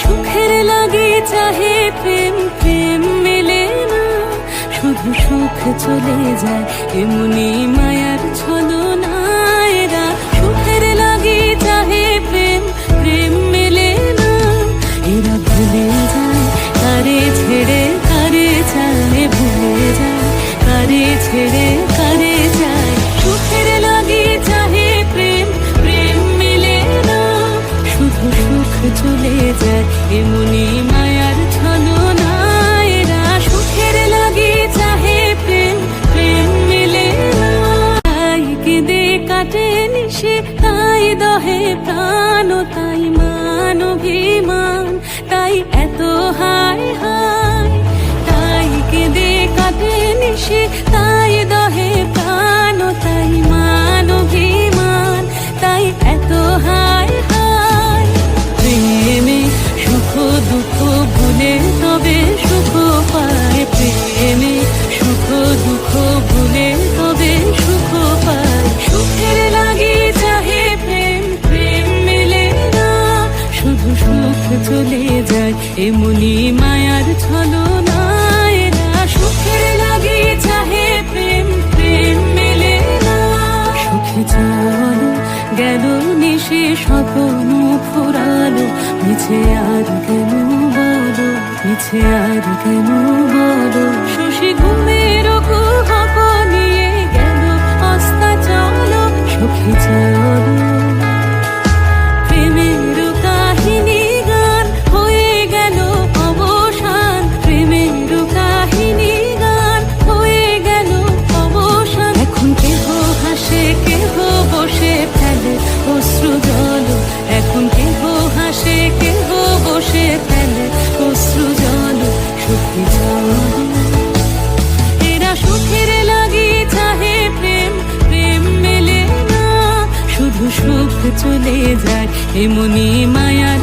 সুখের লাগে চাহে প্রেম, প্রেম মেলে না, শুধু সুখ চলে যায় এমনি মায়ার ছলনা। এরা সুখের লাগে চাহে প্রেম, প্রেম মেলে না, এরা ভুলে যায় কারে ছেড়ে কারে চায়, ভুলে যায় কারে ছেড়ে কারে চায়। সুখের লাগে চাহে প্রেম, প্রেম মেলে না, শুধু সুখ চলে যায় এমনি মায়ার ছলনা। এরা সুখের লাগে চাহে প্রেম, প্রেম মেলে না। তাই কেঁদে কাটে নিশে, তাই দহে প্রাণ, তাই মান অভিমান, তাই এত হায় হায়। তাই কেঁদে কাটে নিশে, তাই দহে প্রাণ, তাই মান অভিমান, তাই এত হায় হায়। প্রেমে সুখ দুঃখ ভুলে তবে সুখ পায়, প্রেমে সুখ দুঃখ ভুলে তবে সুখ পায়। সুখের লাগে চাহে প্রেম, প্রেম মেলে না, শুধু সুখ চলে যায় এমনি মায়ার ছলনা। এরা সুখের লাগে চাহে প্রেম, প্রেম মেলে না। সুখে চলো গেল নিশে স্বপ্ন ফুরালো, মিছে আর কেন বলো, মিছে আর কেন বলো। শশী ঘুমের কুহক নিয়ে গেল অস্তা চলো, সুখে চলো। প্রেমের কাহিনী গান হয়ে গেল অবসান, প্রেমের কাহিনী গান হয়ে গেল অবসান। এখন কেহ হাসে কেহ বসে ফেলে অশ্রু জল, এখন কেহ হাসে কেহ বসে ফেলে অশ্রু জল। সুখে চলো এরা সুখের লাগে চাহে প্রেম, প্রেম মেলে না, শুধু সুখ চলে যায় এমনি মায়ার